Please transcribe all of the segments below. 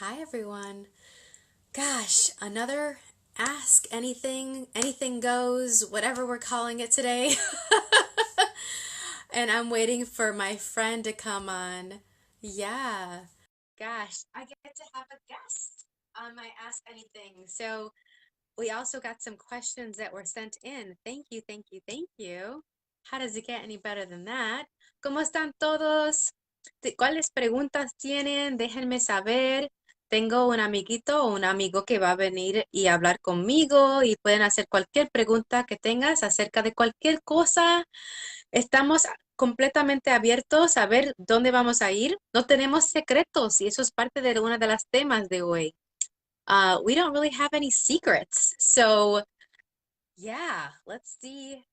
Hi everyone. Gosh, another ask anything, anything goes, whatever we're calling it today. And I'm waiting for my friend to come on. Yeah. Gosh, I get to have a guest on my Ask Anything. So we also got some questions that were sent in. Thank you, thank you, thank you. How does it get any better than that? ¿Cómo están todos? ¿Cuáles preguntas tienen? Déjenme saber. Tengo un amiguito o un amigo que va a venir y hablar conmigo y pueden hacer cualquier pregunta que tengas acerca de cualquier cosa. Estamos completamente abiertos a ver dónde vamos a ir. No tenemos secretos y eso es parte de una de las temas de hoy. We don't really have any secrets. So yeah, let's see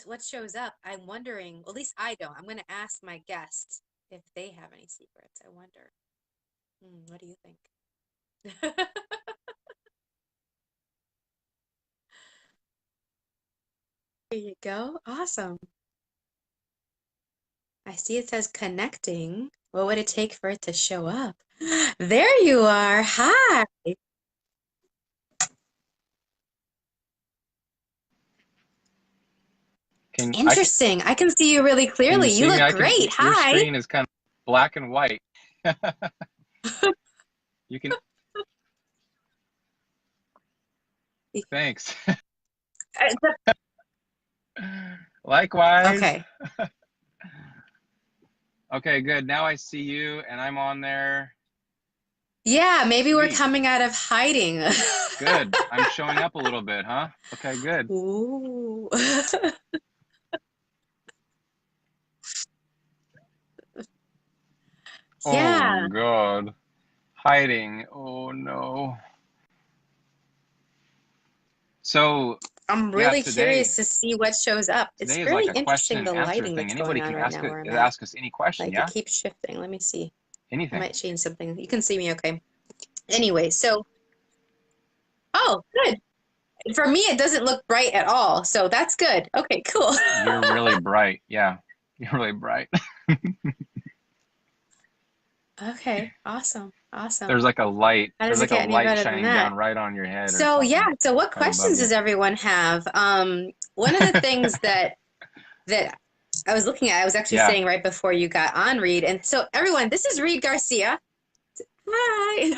what shows up. I'm wondering, well, at least I don't. I'm going to ask my guests if they have any secrets. I wonder. What do you think? There you go. Awesome. I see it says connecting. What would it take for it to show up? There you are. Hi. Can I can Interesting. I can see you really can you clearly. You see me? look I can. great. Your Hi. screen is kind of black and white. You can. Thanks. Likewise. Okay. Okay, good. Now I see you, and I'm on there. Yeah, maybe we're Sweet. coming out of hiding. Good. I'm showing up a little bit, huh? Okay, good. Ooh. Oh Yeah, God. Hiding. Oh no. So I'm yeah, really today curious to see what shows up. It's today is like really a question interesting and the answer lighting thing. that's going Anybody on can right now where I'm at. ask us any question, Like it yeah? keeps shifting. Let me see. I Anything. might change something. You can see me okay. Anyway, so, oh, good. For me, it doesn't look bright at all. So that's good. Okay, cool. You're really bright. Yeah. You're really bright. Okay, awesome. Awesome. There's like a light. How There's does it like a get any light better than shining that? down right on your head or So yeah, something, so what right above questions you. does everyone have? One of the things that I was looking at, I was actually Yeah. saying right before you got on, Reid. And so everyone, this is Reid Garcia. Hi.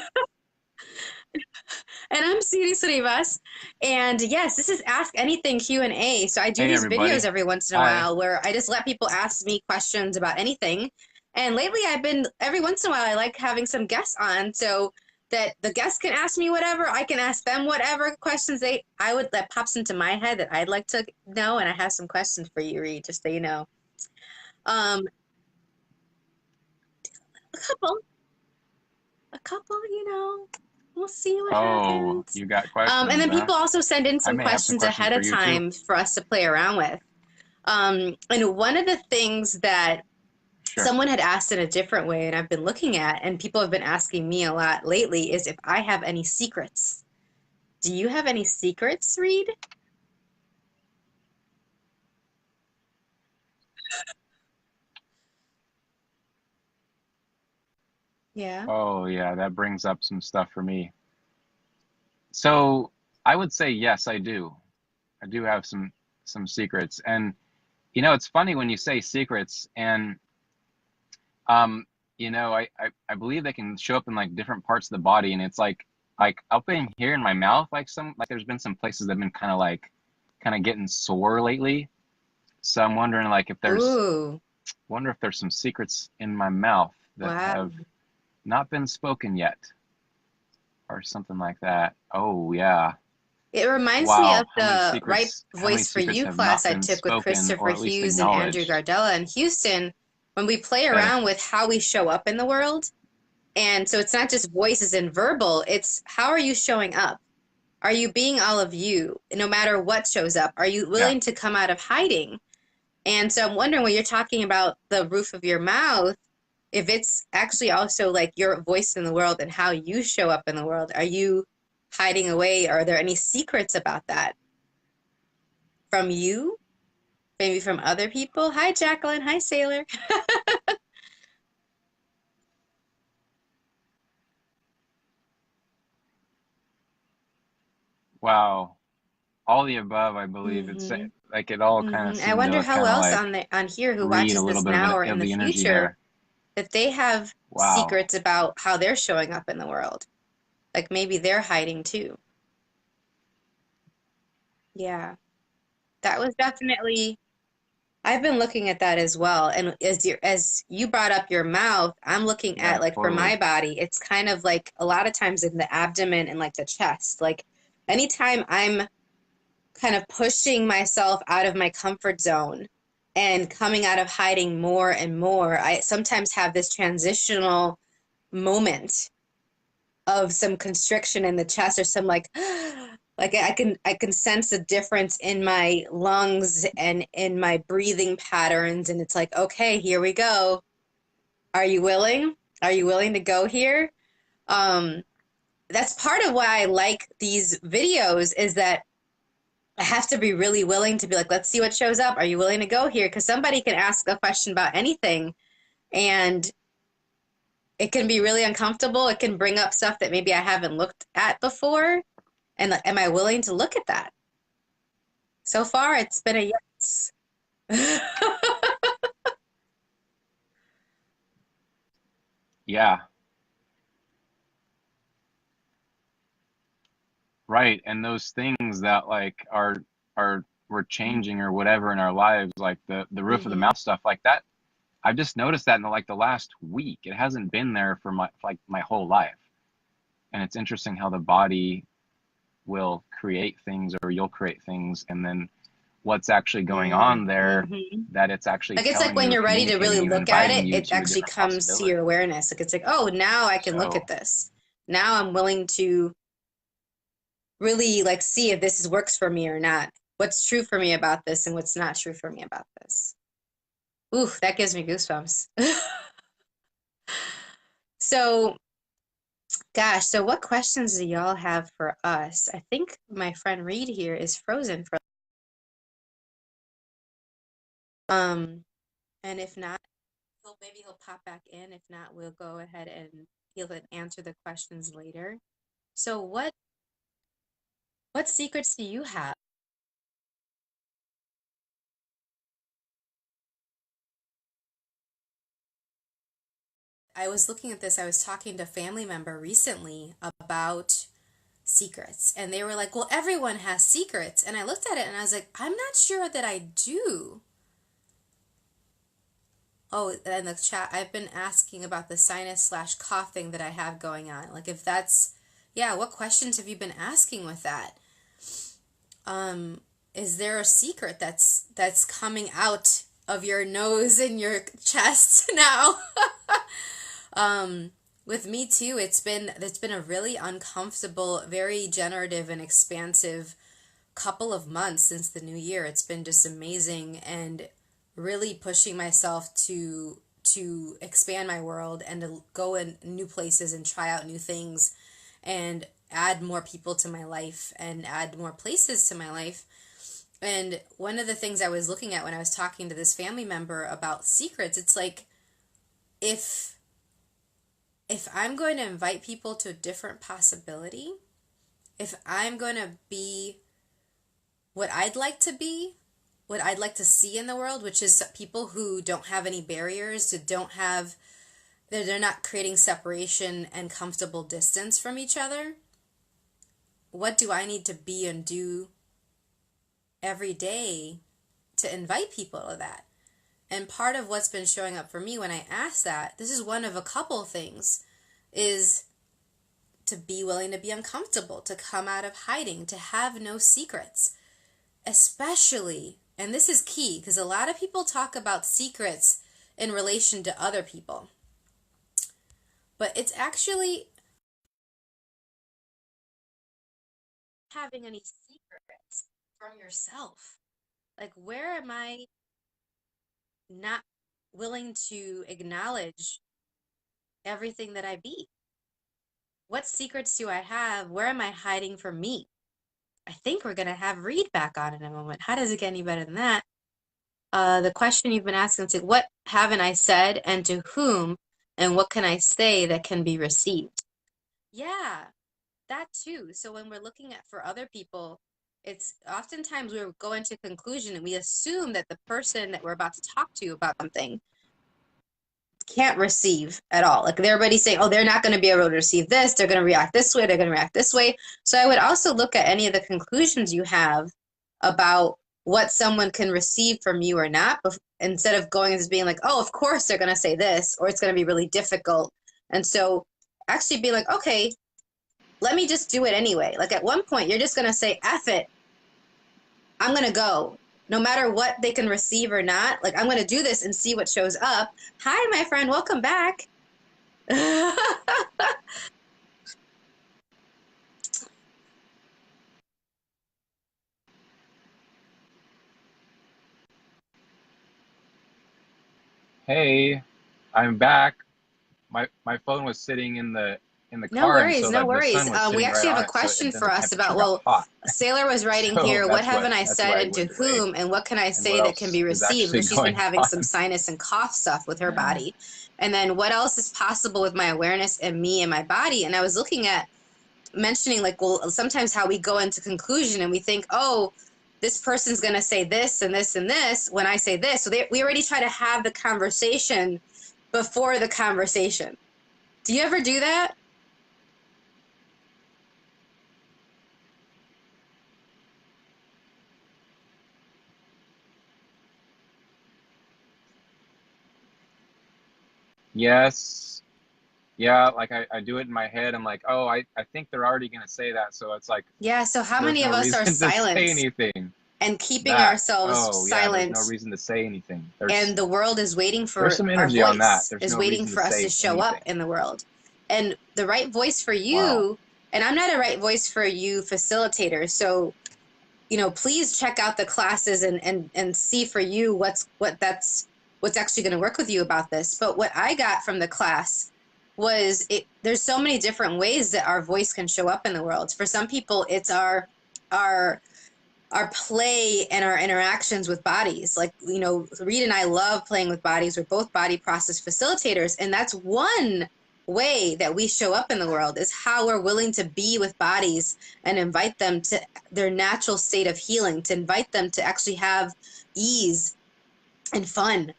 And I'm Siris Rivas. And yes, this is Ask Anything Q&A. So I do Hey, these videos everybody. every once in a Hi. while where I just let people ask me questions about anything. And lately every once in a while, I like having some guests on so that the guests can ask me whatever, I can ask them whatever questions that pops into my head that I'd like to know. And I have some questions for you, Reid, just so you know. Um, a couple, a couple, we'll see what Oh, happens. you got And questions, then huh? people also send in I some may have some questions questions ahead for of you too. time for us to play around with. And one of the things that Sure. someone had asked in a different way, and I've been looking at, and people have been asking me a lot lately, is if I have any secrets. Do you have any secrets, Reid? Yeah. Oh, yeah, that brings up some stuff for me. So I would say yes, I do. I do have some secrets. And it's funny when you say secrets and um, I believe they can show up in like different parts of the body and it's like up in here in my mouth, like there's been some places that have been kind of getting sore lately. So I'm wondering like if there's Ooh, wonder if there's some secrets in my mouth that wow. have not been spoken yet or something like that. Oh yeah. It reminds me of Wow. the Right How many Voice for secrets You have class not I been took with spoken Christopher or at least Hughes and Andrew acknowledged Gardella in Houston when we play that around with how we show up in the world. And so it's not just voices and verbal, it's how are you showing up? Are you being all of you, no matter what shows up? Are you yeah. willing to come out of hiding? And so I'm wondering when you're talking about the roof of your mouth, if it's actually also like your voice in the world and how you show up in the world. Are you hiding away? Are there any secrets about that from you? Maybe from other people? Hi, Jacqueline. Hi, Sailor. Wow. All the above, I believe. It's Mm-hmm. like it all kind of Mm-hmm. I seemed wonder to how kind of else like on here who read a watches little this bit now or of in the the energy future, there. if they have Wow. secrets about how they're showing up in the world. Like maybe they're hiding too. Yeah. That was definitely I've been looking at that as well. And as you brought up your mouth, I'm looking Yeah, at like for totally. my body, it's kind of like a lot of times in the abdomen and like the chest. Like anytime I'm kind of pushing myself out of my comfort zone and coming out of hiding more and more, I sometimes have this transitional moment of some constriction in the chest or some like like I can sense a difference in my lungs and in my breathing patterns, and it's like, okay, here we go. Are you willing? Are you willing to go here? um that's part of why I like these videos, is that I have to be really willing to be like, let's see what shows up. Are you willing to go here? Because somebody can ask a question about anything, and it can be really uncomfortable. It can bring up stuff that maybe I haven't looked at before. And am I willing to look at that? So far, it's been a yes. Yeah, right. And those things that like are we're changing or whatever in our lives, like the roof of the Mm-hmm. mouth stuff like that. I've just noticed that in like the last week. It hasn't been there for like my whole life. And it's interesting how the body will create things or you'll create things and then what's actually going on there Mm-hmm. that it's actually Like it's like telling when you or you're ready to really communicating you, look at inviting it, you it to a actually different comes to your possibility. awareness. Like it's like, oh, now I can look So at this. Now I'm willing to really like see if this works for me or not. What's true for me about this and what's not true for me about this. Ooh, that gives me goosebumps. So, gosh, so what questions do y'all have for us? I think my friend Reid here is frozen for um and if not, he'll pop back in. If not, we'll go ahead and he'll answer the questions later. So what secrets do you have? I was looking at this, I was talking to a family member recently about secrets, and they were like, "Well, everyone has secrets." And I looked at it and I was like, "I'm not sure that I do." Oh, and the chat, I've been asking about the sinus slash coughing that I have going on. Like if that's, yeah, what questions have you been asking with that? Um, is there a secret that's coming out of your nose and your chest now? Um, with me too, it's been a really uncomfortable, very generative and expansive couple of months since the new year. It's been just amazing and really pushing myself to expand my world and to go in new places and try out new things and add more people to my life and add more places to my life. And one of the things I was looking at when I was talking to this family member about secrets, it's like if if I'm going to invite people to a different possibility, if I'm going to be what I'd like to be, what I'd like to see in the world, which is people who don't have any barriers, that don't have, they're not creating separation and comfortable distance from each other. What do I need to be and do every day to invite people to that? And part of what's been showing up for me when I ask that, this is one of a couple things, is to be willing to be uncomfortable, to come out of hiding, to have no secrets, especially, and this is key because a lot of people talk about secrets in relation to other people, but it's actually having any secrets from yourself. Like, where am I not willing to acknowledge everything that I be? What secrets do I have? Where am I hiding from me? I think we're going to have Reid back on in a moment. How does it get any better than that? The question you've been asking is like, what haven't I said and to whom, and what can I say that can be received? Yeah, that too. So when we're looking at for other people, it's oftentimes we go into conclusion and we assume that the person that we're about to talk to about something can't receive at all. Like everybody's saying, oh, they're not going to be able to receive this. They're going to react this way. They're going to react this way. So I would also look at any of the conclusions you have about what someone can receive from you or not, instead of going as being like, oh, of course they're going to say this, or it's going to be really difficult. And so actually be like, okay, let me just do it anyway. Like at one point, you're just going to say, F it. I'm going to go. No matter what they can receive or not, like I'm going to do this and see what shows up. Hi, my friend. Welcome back. Hey, I'm back. My phone was sitting in the No car, and worries, so no the worries. sun was We sitting right actually have on a it, so question then for the us about, temperature got well, hot. Sailor was writing So here, what haven't I that's said why I and to went away. whom, and what can I And what say that can else be is received? actually Because she's been going having some on? sinus and cough stuff with her body. And then what else is possible with my awareness and me and my body? And I was looking at mentioning like, well, sometimes how we go into conclusion and we think, oh, this person's going to say this and this and this when I say this. So we already try to have the conversation before the conversation. Do you ever do that? Yes. Yeah, like I do it in my head. I'm like, oh, I think they're already gonna say that, so it's like Yeah. So how there's many no of us are reason to say silent anything. and keeping That. ourselves Oh yeah, there's no silent, reason to say anything. and the world is waiting There's for some our energy on that. voice, There's is no waiting reason to for us to say show up anything. in the world. And the right voice for Wow. you, and I'm not a right voice for you facilitator, so please check out the classes and see for you what's actually going to work with you about this. But what I got from the class was there's so many different ways that our voice can show up in the world. For some people, it's our our play and our interactions with bodies. Like, Reid and I love playing with bodies. We're both body process facilitators. And that's one way that we show up in the world, is how we're willing to be with bodies and invite them to their natural state of healing, to invite them to actually have ease and fun.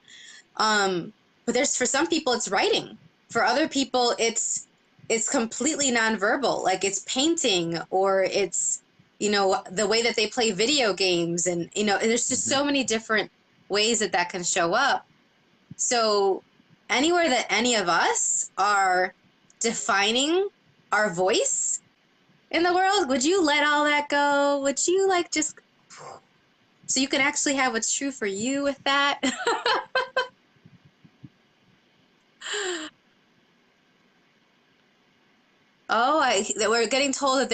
But for some people, it's writing. For other people, it's completely nonverbal, like it's painting, or it's the way that they play video games, and there's just Hmm. so many different ways that can show up. So anywhere that any of us are defining our voice in the world, would you let all that go? Would you like just so you can actually have what's true for you with that? Oh, that we're getting told that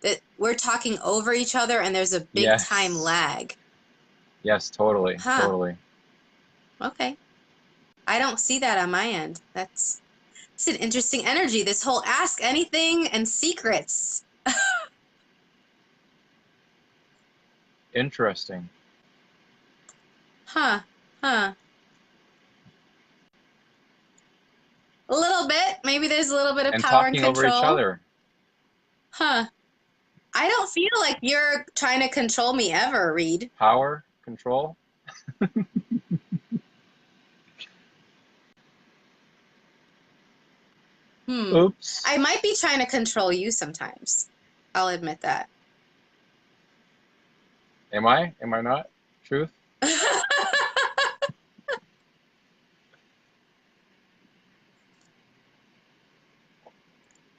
that we're talking over each other and there's a big time Yes. lag. Yes, totally. Huh. Totally. Okay. I don't see that on my end. It's an interesting energy. This whole ask anything and secrets. Interesting. Huh. Huh. A little bit. Maybe there's a little bit of And power and talking over each control. other. Huh. I don't feel like you're trying to control me ever, Reid. Power, control. Oops. I might be trying to control you sometimes. I'll admit that. Am I? Am I not? Truth?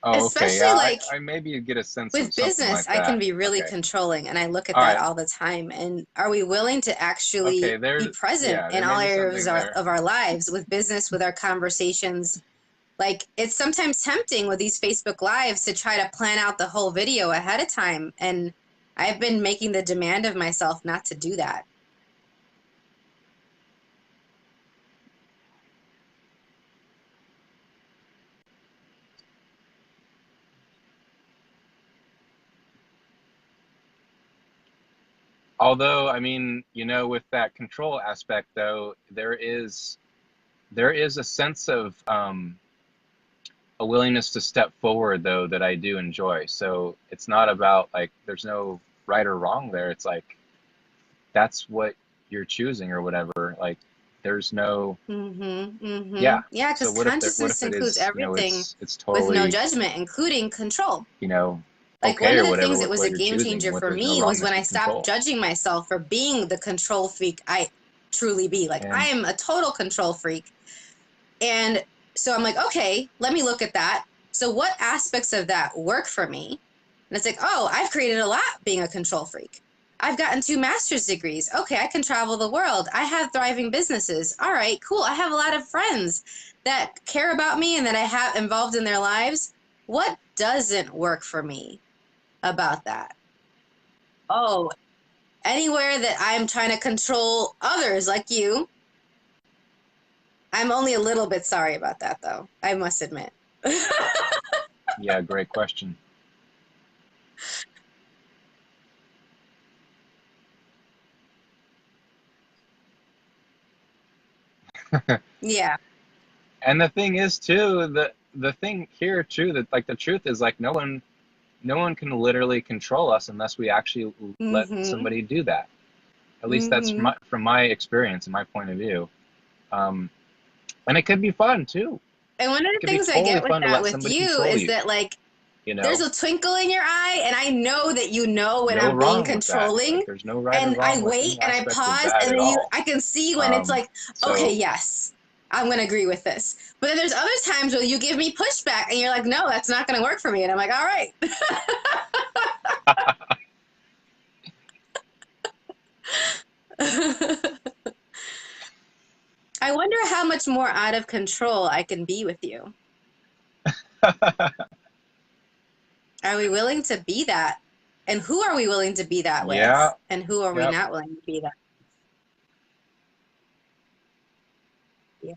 Oh, okay. Especially Yeah, like I maybe get a sense of with something business, like I can that. be really Okay. controlling, and I look at All that right. all the time. And are we willing to actually Okay, be present yeah, in there may all be areas something there. of our lives, with business, with our conversations? Like, it's sometimes tempting with these Facebook Lives to try to plan out the whole video ahead of time. And I've been making the demand of myself not to do that. Although, I mean, with that control aspect though, there is a sense of a willingness to step forward though that I do enjoy. So it's not about like there's no right or wrong there. It's like that's what you're choosing or whatever. Like there's no yeah. Yeah, So because what if consciousness it includes is, everything it's with no totally, judgment, including control. you know, Like okay one of or the whatever things that with was what a you're game choosing, changer what for there's no me was when wrongness I with stopped control. judging myself for being the control freak I truly be. Like I And am a total control freak. And so I'm like, okay, let me look at that. So what aspects of that work for me? And it's like, oh, I've created a lot being a control freak. I've gotten 2 master's degrees. Okay, I can travel the world. I have thriving businesses. All right, cool. I have a lot of friends that care about me and that I have involved in their lives. What doesn't work for me about that? Oh, anywhere that I'm trying to control others like you. I'm only a little bit sorry about that, though, I must admit. yeah, great question. Yeah. And the thing is too, the thing here too, that like the truth is like no one can literally control us unless we actually let Mm-hmm. somebody do that. At least that's Mm-hmm. from my experience and my point of view. Um, and it could be fun too. And one of It the could be things I totally get with fun to that let with somebody you control is you, that, like, you there's know? a twinkle in your eye, and I know that you know when No I'm being wrong with that. controlling. Like there's no right or And I wrong with wait any and I aspect of pause, that and at then all. I can see when it's Um, like, okay, so yes, I'm gonna agree with this. But then there's other times where you give me pushback, and you're like, no, that's not gonna work for me, and I'm like, all right. I wonder how much more out of control I can be with you. Are we willing to be that? And who are we willing to be that yeah, with? And who are we yep. not willing to be that with?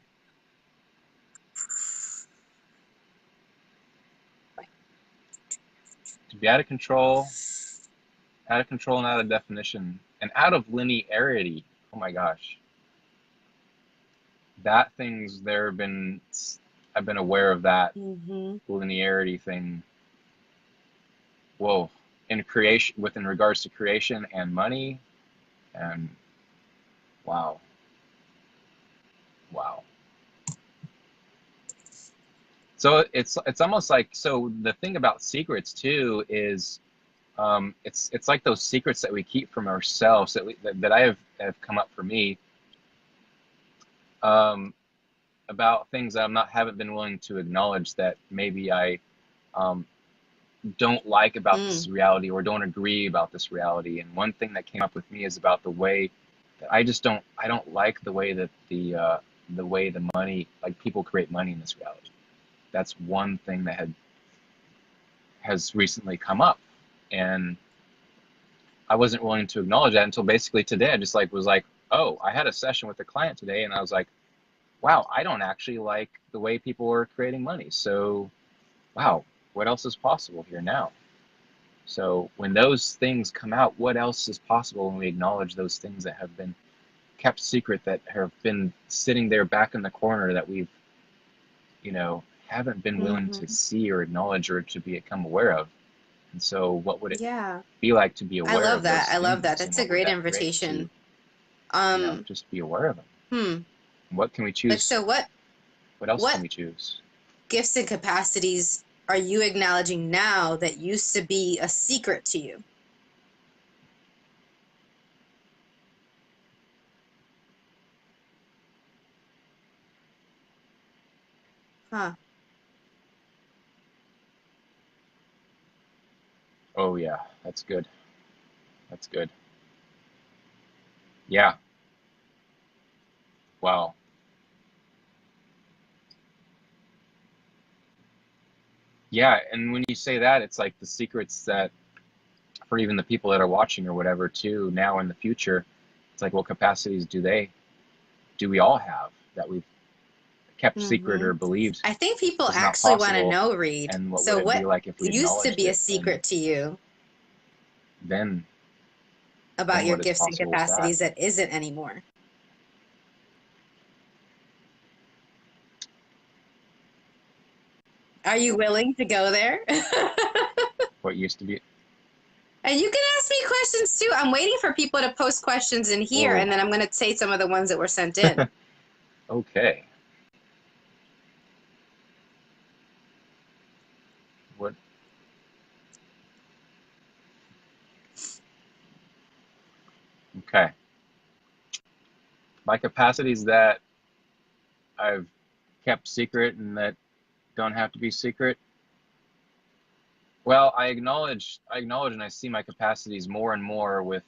To be out of control and out of definition, and out of linearity. Oh my gosh, that thing's there been. I've been aware of that Mm-hmm. linearity thing. Whoa, in creation, within regards to creation and money, and wow, wow. So it's almost like so the thing about secrets too is it's like those secrets that we keep from ourselves that I have come up for me um, about things that haven't been willing to acknowledge that maybe I um, don't like about this Mm. reality or don't agree about this reality. And one thing that came up with me is about the way that I don't like the way that the way the money like people create money in this reality. That's one thing that has recently come up, and I wasn't willing to acknowledge that until basically today. I just like was like, oh, I had a session with a client today, and I was like, wow, I don't actually like the way people are creating money. So, wow, what else is possible here now? So when those things come out, what else is possible when we acknowledge those things that have been kept secret, that have been sitting there back in the corner that we've, haven't been willing to Mm-hmm. see or acknowledge or to become aware of? And so what would it Yeah. be like to be I aware love of that. those I love that. things, and That's a what would great that create to, invitation. Um, just be aware of them? hmm. What can we Like, choose? so What else can what we choose? gifts and capacities are you acknowledging now that used to be a secret to you? Huh. Oh yeah, that's good. That's good. Yeah. Wow. Yeah, and when you say that, it's like the secrets that for even the people that are watching or whatever too, now in the future, it's like what capacities do we all have that we've kept secret Mm-hmm. or believed I think people was not actually want to possible? know, Reid. And what would So it what be like if we used to acknowledged be a it? And secret to you then about then your what is gifts and possible with that? capacities that isn't anymore? Are you willing to go there? What used to be. And you can ask me questions too. I'm waiting for people to post questions in here, Whoa. and then I'm going to say some of the ones that were sent in. Okay. What? Okay. My capacities that I've kept secret and that don't have to be secret. Well, I acknowledge, and I see my capacities more and more with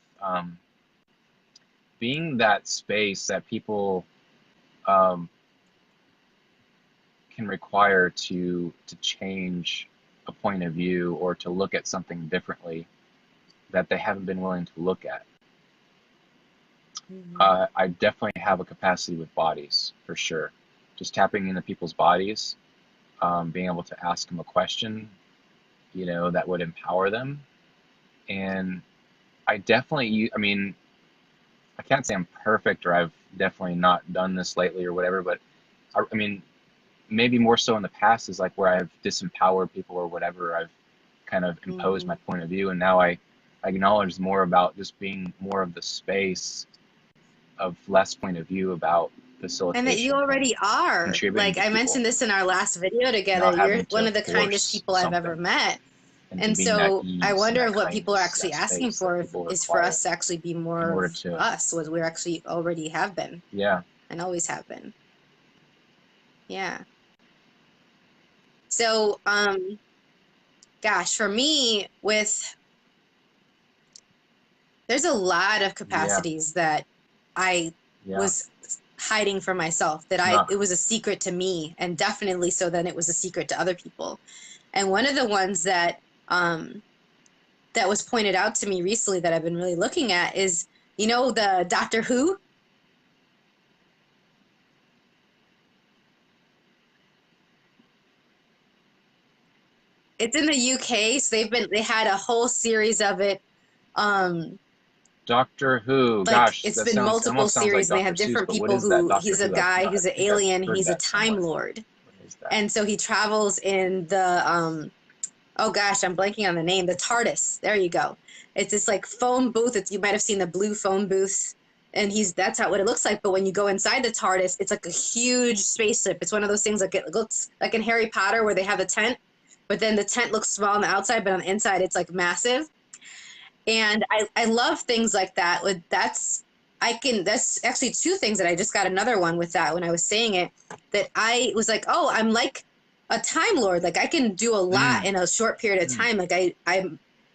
being that space that people um, can require to change a point of view or to look at something differently that they haven't been willing to look at. I definitely have a capacity with bodies for sure. Just tapping into people's bodies, being able to ask them a question, you know, that would empower them. And I definitely, I mean, I can't say I'm perfect or I've definitely not done this lately or whatever, but I mean, maybe more so in the past is like where I've disempowered people or whatever. I've kind of imposed my point of view, and now I acknowledge more about just being more of the space of less point of view about And that you facilitation and already are. contributing Like to I people, mentioned this in our last video together. not You're having one to of the kindest force people I've ever something, met. and to And be in that so I ease and wonder that if what people are kindness, actually that asking space that for people is for require us to actually be more in order of to, us, what we actually already have been yeah, and always have been. Yeah. So, gosh, for me, there's a lot of yeah, capacities that I yeah, was hiding from myself, that no, it was a secret to me, and definitely so then it was a secret to other people. And one of the ones um, that was pointed out to me recently that I've been really looking at is, you know, the Doctor Who. It's in the UK, so they had a whole series of it. Um, Doctor Who, like gosh, it's that been sounds, multiple almost sounds like series, and they Dr. have Seuss, different but what people is that who Doctor he's a Who? guy I who's an think I've alien, heard he's a that time somewhere. lord, What is that? and so he travels in the oh gosh, I'm blanking on the name, the TARDIS. There you go. It's this like phone booth. You might have seen the blue phone booths, and that's how what it looks like. But when you go inside the TARDIS, it's like a huge spaceship. It's one of those things like it looks like in Harry Potter where they have the tent, but then the tent looks small on the outside, but on the inside it's like massive. And I love things like that. That's actually two things that I just got another one with that when I was saying it, that I was like, oh, I'm like a time lord. Like I can do a lot Mm, in a short period of mm. time. Like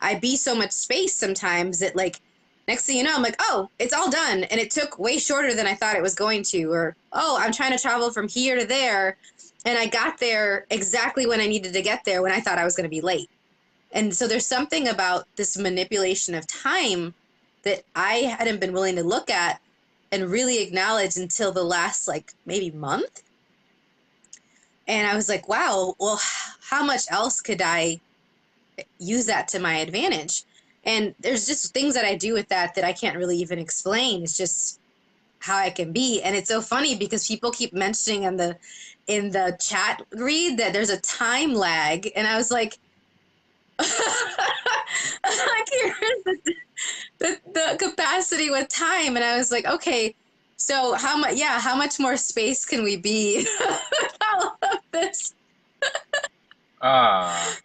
I be so much space sometimes that like next thing you know, I'm like, oh, it's all done. And it took way shorter than I thought it was going to. Or, oh, I'm trying to travel from here to there. And I got there exactly when I needed to get there when I thought I was going to be late. And so there's something about this manipulation of time that I hadn't been willing to look at and really acknowledge until the last like maybe month. And I was like, wow, well, how much else could I use that to my advantage? And there's just things that I do with that I can't really even explain. It's just how I can be. And it's so funny because people keep mentioning in the chat read that there's a time lag. And I was like, I can't the capacity with time, and I was like, okay, so how much more space can we be? All of this. Ah,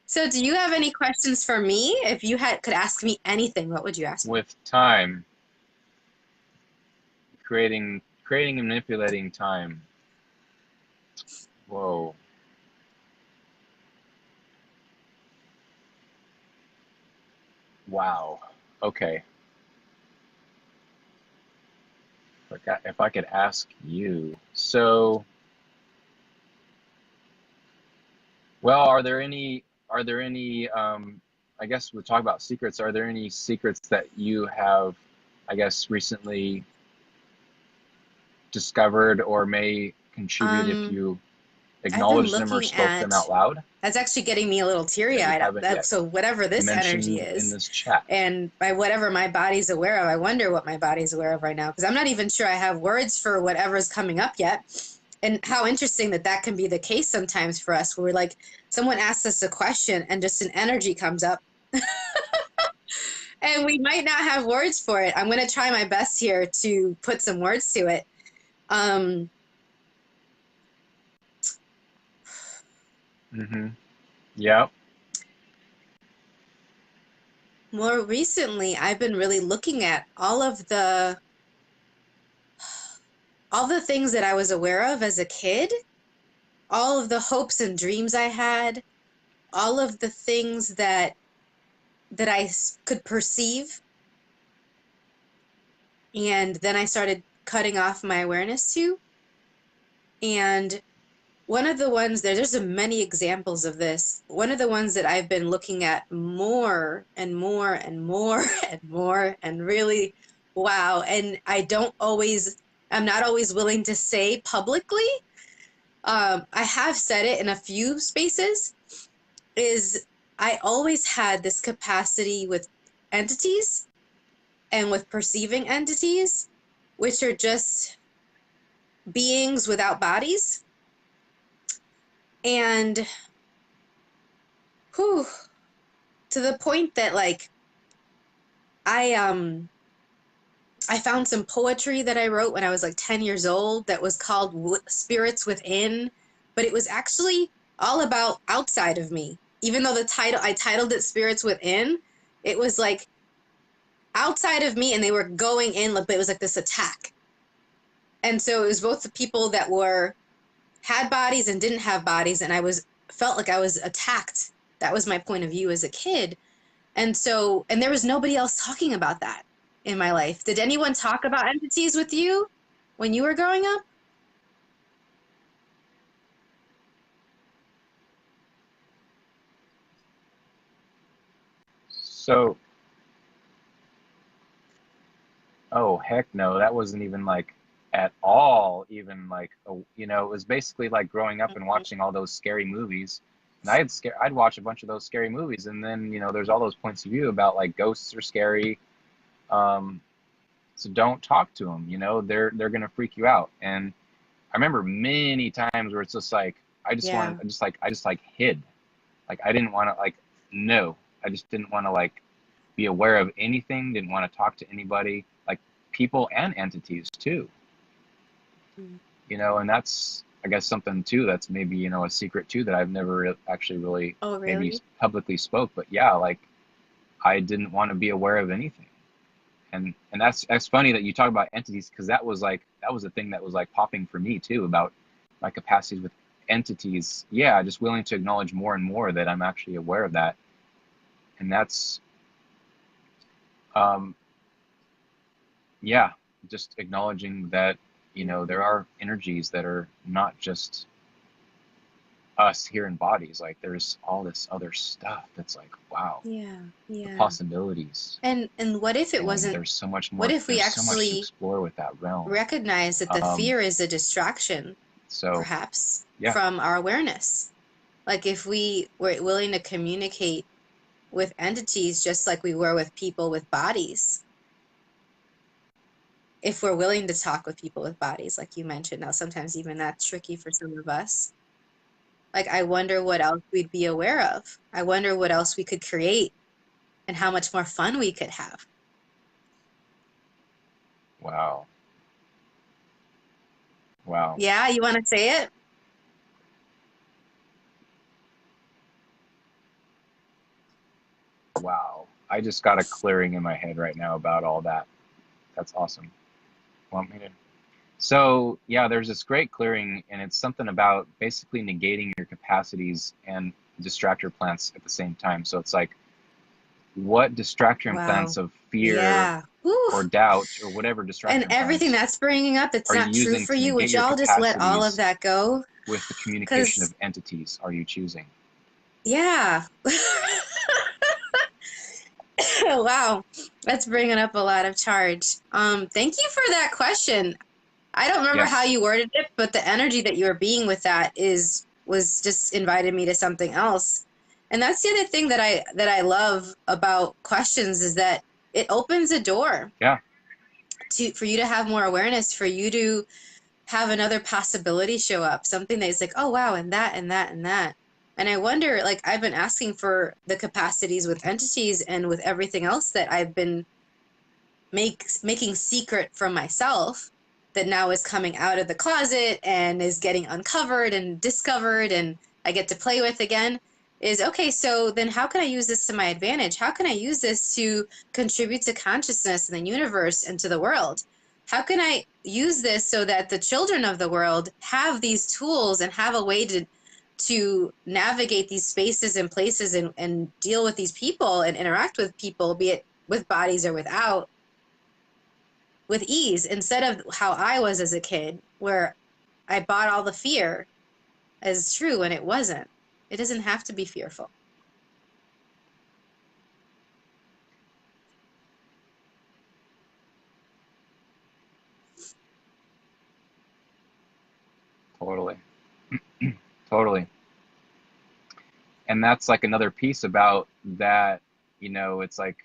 So do you have any questions for me? If you could ask me anything, what would you ask me? with time, creating and manipulating time. Whoa. Wow. Okay. If I could ask you. So, well, are there any I guess we'll talk about secrets. Are there any secrets that you have, I guess, recently discovered or may contribute if Um, you I've been acknowledged them or looking spoke them at, out loud that's actually getting me a little that you teary-eyed. haven't yet So whatever this energy mentioned in is, this chat? and by whatever my body's aware of, I wonder what my body's aware of right now, because I'm not even sure I have words for whatever's coming up yet. And how interesting that that can be the case sometimes for us, where we're like, someone asks us a question and just an energy comes up and we might not have words for it. I'm going to try my best here to put some words to it. Yep. More recently, I've been really looking at all the things that I was aware of as a kid, all of the hopes and dreams I had, all of the things that I could perceive, and then I started cutting off my awareness to. And one of the ones there's many examples of this. One of the ones that I've been looking at more and more and more and more, and really, wow. And I'm not always willing to say publicly. I have said it in a few spaces, is I always had this capacity with entities and with perceiving entities, which are just beings without bodies. And whew, to the point that, like, I found some poetry that I wrote when I was like 10 years old that was called Spirits Within, but it was actually all about outside of me. Even though I titled it Spirits Within, it was like outside of me and they were going in, but it was like this attack. And so it was both the people that had bodies and didn't have bodies, and felt like I was attacked. That was my point of view as a kid. And there was nobody else talking about that in my life. Did anyone talk about entities with you when you were growing up? So, oh heck no, that wasn't even like at all even like it was basically like growing up and watching all those scary movies. And I'd watch a bunch of those scary movies, and then there's all those points of view about like ghosts are scary. Um, so don't talk to them. They're gonna freak you out. And I remember many times where it's just like Yeah. I just like hid. Like I didn't want to like no, I just didn't want to like be aware of anything. Didn't want to talk to anybody, like people and entities too. Mm. And that's I guess something too that's maybe a secret too that I've never actually really Oh, maybe really? publicly spoke. But yeah, like I didn't want to be aware of anything. And that's funny that you talk about entities, because that was the thing that was like popping for me too about my capacities with entities. Yeah, just willing to acknowledge more and more that I'm actually aware of that. And that's um yeah, just acknowledging that there are energies that are not just us here in bodies. Like there's all this other stuff that's like, wow, Yeah, the yeah. possibilities. And what if it And wasn't, there's so much what more, if we there's so much to actually explore with that realm. recognize that the um fear is a distraction, so perhaps, yeah. from our awareness? Like if we were willing to communicate with entities just like we were with people with bodies, if we're willing to talk with people with bodies, like you mentioned. Now, sometimes even that's tricky for some of us. Like, I wonder what else we'd be aware of. I wonder what else we could create and how much more fun we could have. Wow. Wow. Yeah, you want to say it? Wow. I just got a clearing in my head right now about all that. That's awesome. Want me to? So, yeah, there's this great clearing, and it's something about basically negating your capacities and distractor plants at the same time. So it's like, what distractor Wow. implants of fear Yeah. Whew. or doubt or whatever distractor And everything implants that's bringing up that's are you not true using for to you, would negate your y'all just let all of capacities that go? with the communication Because, of entities are you choosing? yeah. Wow. That's bringing up a lot of charge. Thank you for that question. I don't remember how Yes. you worded it, but the energy that you are being with that is was just invited me to something else. And that's the other thing that I love about questions is that it opens a door Yeah. for you to have more awareness, for you to have another possibility show up, something that's like, oh wow, and that and that and that. And I wonder, like, I've been asking for the capacities with entities and with everything else that I've been making secret from myself, that now is coming out of the closet and is getting uncovered and discovered, and I get to play with again. Is okay, so then how can I use this to my advantage? How can I use this to contribute to consciousness in the universe and to the world? How can I use this so that the children of the world have these tools and have a way to navigate these spaces and places, and deal with these people and interact with people, be it with bodies or without, with ease, instead of how I was as a kid, where I bought all the fear as true and it wasn't. It doesn't have to be fearful. Totally. Totally. And that's like another piece about that, it's like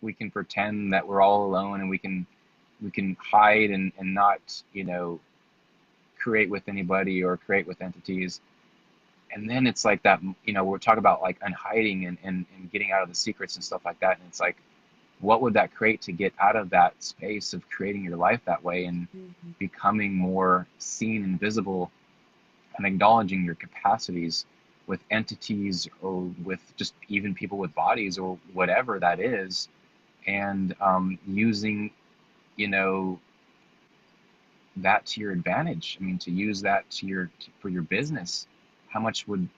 we can pretend that we're all alone, and we can hide and not, create with anybody or create with entities. And then it's like that, we're talking about like unhiding and getting out of the secrets and stuff like that. And it's like, what would that create to get out of that space of creating your life that way and Mm-hmm. becoming more seen and visible, and acknowledging your capacities with entities, or with just even people with bodies, or whatever that is, and using, you know, that to your advantage. I mean, to use that for your business. How much would,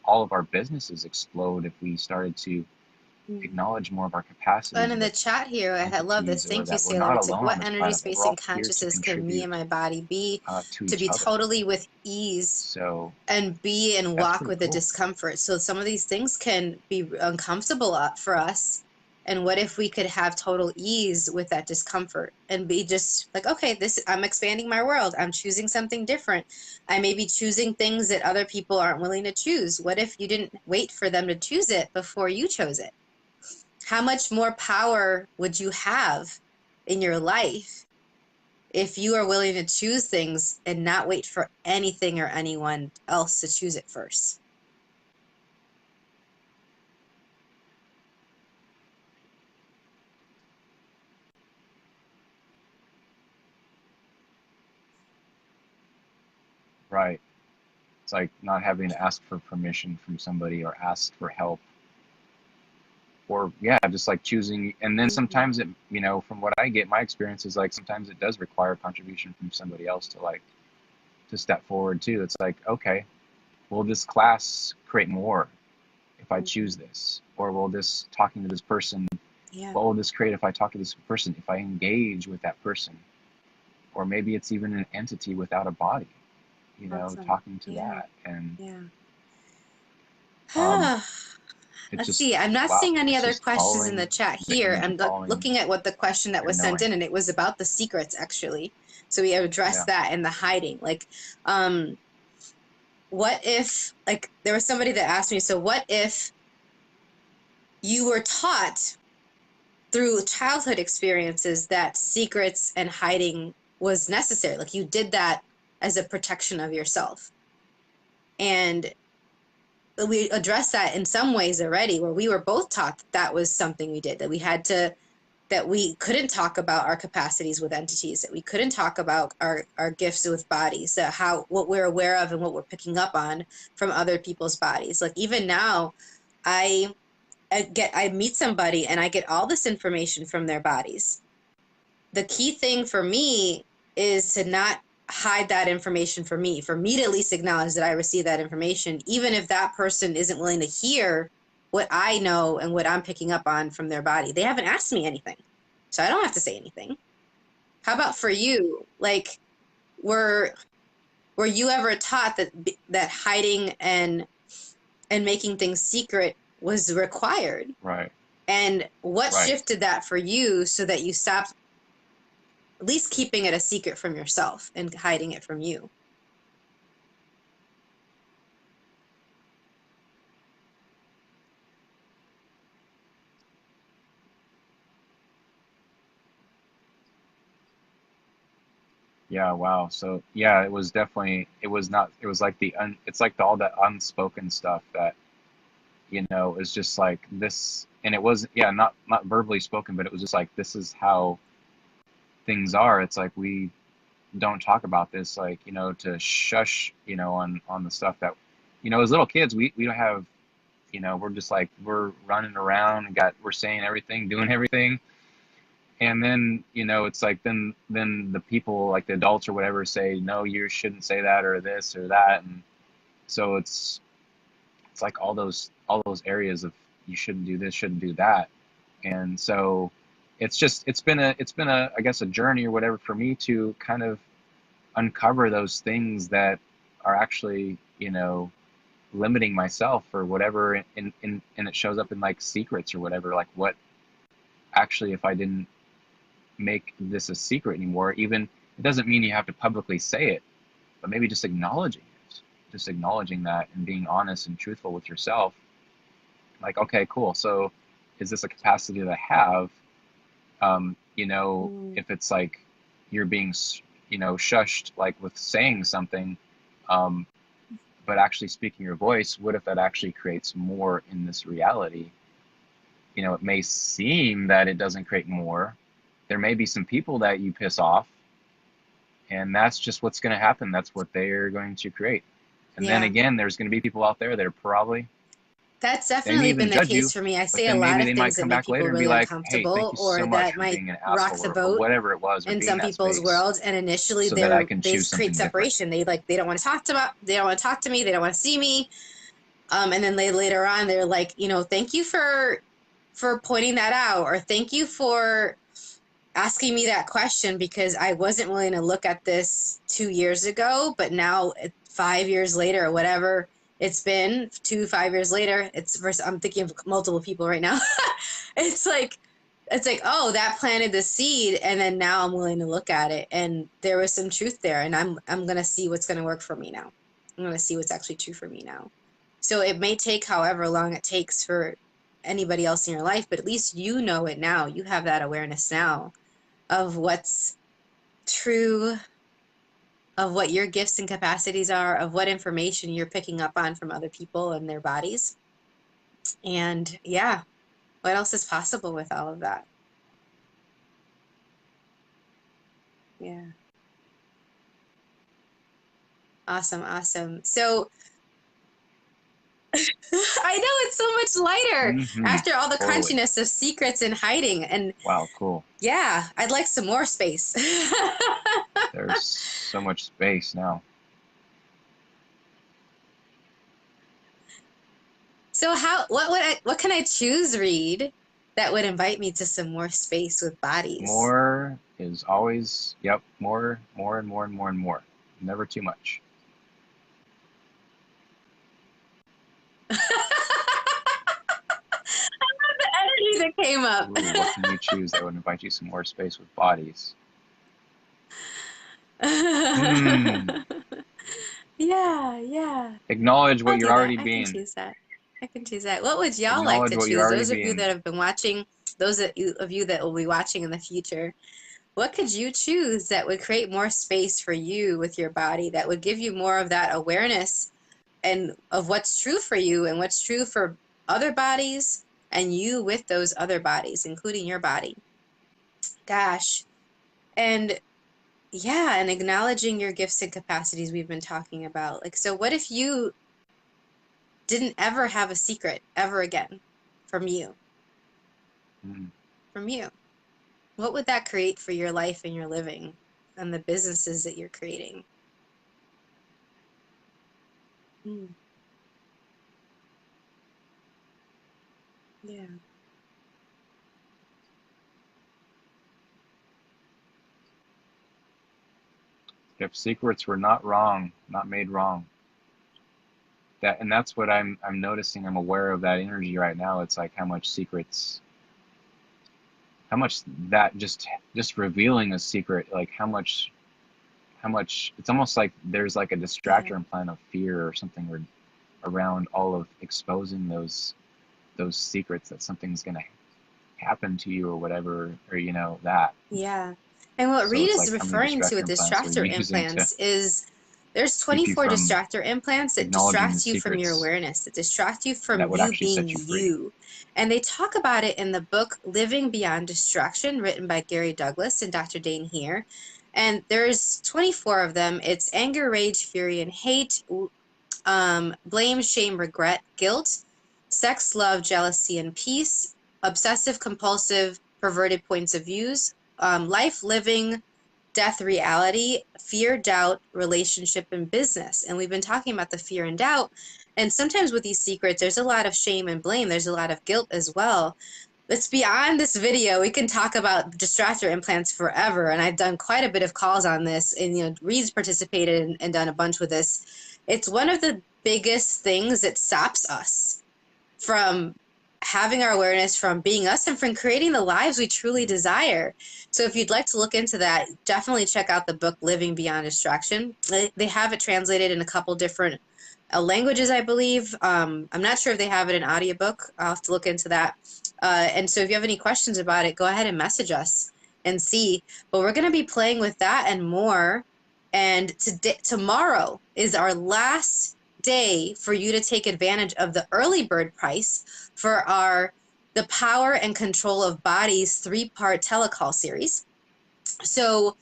all of our businesses explode if we started to Mm-hmm. acknowledge more of our capacity And in the with chat here, I love this. entities, or Thank you, that we're Sailor. not It's like, alone on what this energy, planet, that space, we're and all here to consciousness can me and contribute my body be to to each be other. totally with ease So and be and that's walk pretty with the cool. discomfort? So some of these things can be uncomfortable for us. And what if we could have total ease with that discomfort and be just like, okay, this, I'm expanding my world. I'm choosing something different. I may be choosing things that other people aren't willing to choose. What if you didn't wait for them to choose it before you chose it? How much more power would you have in your life if you are willing to choose things and not wait for anything or anyone else to choose it first? Right. It's like not having to ask for permission from somebody, or ask for help, or yeah, just like choosing. And then Mm-hmm. sometimes it, from what I get, my experience is like sometimes it does require contribution from somebody else to like to step forward too. It's like, okay, will this class create more if I Mm-hmm. choose this? Or will this talking to this person, Yeah, what will this create if I talk to this person, if I engage with that person? Or maybe it's even an entity without a body, awesome. talking to Yeah, that. And yeah. um, it Let's just, see. I'm not wow, seeing any it's other just questions in the following, chat here. commitment, I'm and following looking at what the question that your was sent knowing. in, and it was about the secrets, actually. So we addressed Yeah. that and the hiding. Like, um, what if, like, there was somebody that asked me, so what if you were taught through childhood experiences that secrets and hiding was necessary? Like, you did that as a protection of yourself. And we addressed that in some ways already, where we were both taught that that was something we did, that we had to, that we couldn't talk about our capacities with entities, that we couldn't talk about our gifts with bodies, that how, what we're aware of and what we're picking up on from other people's bodies. Like, even now, I I meet somebody and I get all this information from their bodies. The key thing for me is to not hide that information for me to at least acknowledge that I received that information, even if that person isn't willing to hear what I know and what I'm picking up on from their body. They haven't asked me anything, so I don't have to say anything. How about for you? Like, were were you ever taught that that hiding and making things secret was required? Right. And what Right. shifted that for you so that you stopped at least keeping it a secret from yourself and hiding it from you? Yeah, wow. So yeah, it was definitely, it was not, it was like it's like all that unspoken stuff that, is just like this, and it was, yeah, not verbally spoken, but it was just like, this is how things are. It's like we don't talk about this, like, to shush, on the stuff that, as little kids, we don't have, we're just like, we're running around, we're saying everything, doing everything. And then, it's like, then the people, like the adults or whatever, say, no, you shouldn't say that or this or that. And so it's like all those areas of, you shouldn't do this, shouldn't do that. And so it's been a I guess a journey or whatever for me to kind of uncover those things that are actually, limiting myself or whatever, and it shows up in like secrets or whatever, like what actually, if I didn't make this a secret anymore, even, it doesn't mean you have to publicly say it, but maybe just acknowledging it, just acknowledging that and being honest and truthful with yourself. Like, okay, cool. So is this a capacity that I have? Mm. If it's like you're being, shushed, like with saying something, um, but actually speaking your voice, what if that actually creates more in this reality? It may seem that it doesn't create more. There may be some people that you piss off, and that's just what's going to happen. That's what they're going to create. And then Yeah. again, there's going to be people out there that are probably, That's they may definitely been even the judge case you, for me. I but say a then lot maybe of they might things that come make back people later and be really like, hey, thank uncomfortable you so or much that for might being an rock asshole, the or boat whatever it was, or in being some that people's space, worlds. And initially so that I can they choose create something different. separation. They don't want to talk to they don't want to talk to me. They don't want to see me. And then later on, they're like, thank you for pointing that out, or thank you for asking me that question because I wasn't willing to look at this 2 years ago, but now 5 years later or whatever it's been, 5 years later, I'm thinking of multiple people right now. it's like, oh, that planted the seed, and then now I'm willing to look at it, and there was some truth there, and I'm gonna see what's gonna work for me now. I'm gonna see what's actually true for me now. So it may take however long it takes for anybody else in your life, but at least you know it now. You have that awareness now of what's true, of what your gifts and capacities are, of what information you're picking up on from other people and their bodies. And yeah, what else is possible with all of that? Yeah. Awesome, awesome. So I know it's so much lighter Mm-hmm. after all the Totally. crunchiness of secrets and hiding. And Wow, cool. yeah, I'd like some more space. There's so much space now. So what can I choose, Reid, that would invite me to some more space with bodies? More is always, yep, more, more and more and more and more. Never too much. The energy that came up. Ooh, what can you choose that would invite you some more space with bodies? Hmm. Yeah, yeah. Acknowledge what I'll you're do that. already I can being. choose that. I can choose that. What would y'all like Acknowledge to what you're choose? already Those of you being. that have been watching, those of you that will be watching in the future, what could you choose that would create more space for you with your body, that would give you more of that awareness and of what's true for you and what's true for other bodies and you with those other bodies, including your body? Gosh. And yeah, and acknowledging your gifts and capacities we've been talking about. Like, so what if you didn't ever have a secret ever again from you? Hmm. From you. What would that create for your life and your living and the businesses that you're creating? Mm, yeah. If secrets were not wrong, not made wrong. And that's what I'm noticing. I'm aware of that energy right now. It's like how much secrets, how much that just revealing a secret, like how much it's almost like there's like a Yeah. distractor and plan of fear or something around all of exposing those secrets, that something's gonna happen to you or whatever, or that. Yeah. And what So Reid it's is like how many referring to distractor with implants are distractor you using to implants is there's keep you 24 from distractor implants that acknowledging the distract you from your secrets awareness, that distract you from that would you actually being set you free? you. And they talk about it in the book Living Beyond Distraction, written by Gary Douglas and Dr. Dane Heer. And there's 24 of them. It's anger, rage, fury, and hate, blame, shame, regret, guilt, sex, love, jealousy, and peace, obsessive, compulsive, perverted points of views, life, living, death, reality, fear, doubt, relationship, and business. And we've been talking about the fear and doubt. And sometimes with these secrets, there's a lot of shame and blame. There's a lot of guilt as well. It's beyond this video. We can talk about distractor implants forever, and I've done quite a bit of calls on this, and Reid's participated and done a bunch with this. It's one of the biggest things that stops us from having our awareness, from being us, and from creating the lives we truly desire. So if you'd like to look into that, definitely check out the book Living Beyond Distraction. They have it translated in a couple different languages, I believe. I'm not sure if they have it in audiobook. I'll have to look into that. And so if you have any questions about it, go ahead and message us and see. But we're going to be playing with that and more. And tomorrow is our last day for you to take advantage of the early bird price for our The Power and Control of Bodies 3-part telecall series. So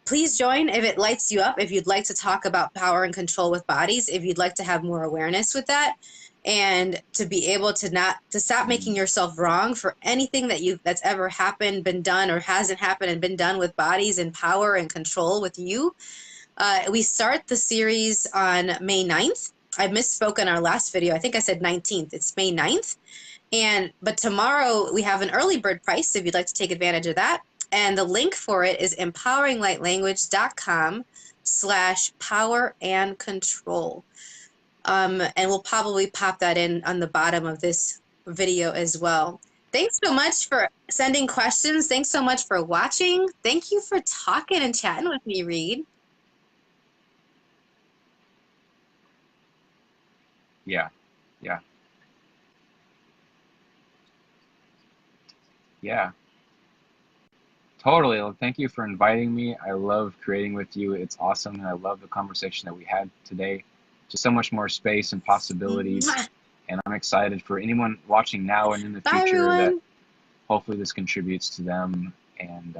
please join if it lights you up, if you'd like to talk about power and control with bodies, if you'd like to have more awareness with that, and to be able to stop making yourself wrong for anything that's ever happened, been done, or hasn't happened and been done with bodies and power and control with you. We start the series on May 9th. I misspoke in our last video. I think I said 19th. It's May 9th. But tomorrow we have an early bird price if you'd like to take advantage of that. And the link for it is empoweringlightlanguage.com/power and control. And we'll probably pop that in on the bottom of this video as well. Thanks so much for sending questions. Thanks so much for watching. Thank you for talking and chatting with me, Reid. Yeah, yeah, yeah. Totally. Well, thank you for inviting me. I love creating with you. It's awesome. And I love the conversation that we had today. Just so much more space and possibilities. Mwah. And I'm excited for anyone watching now and in the Bye, future that everyone. hopefully this contributes to them. And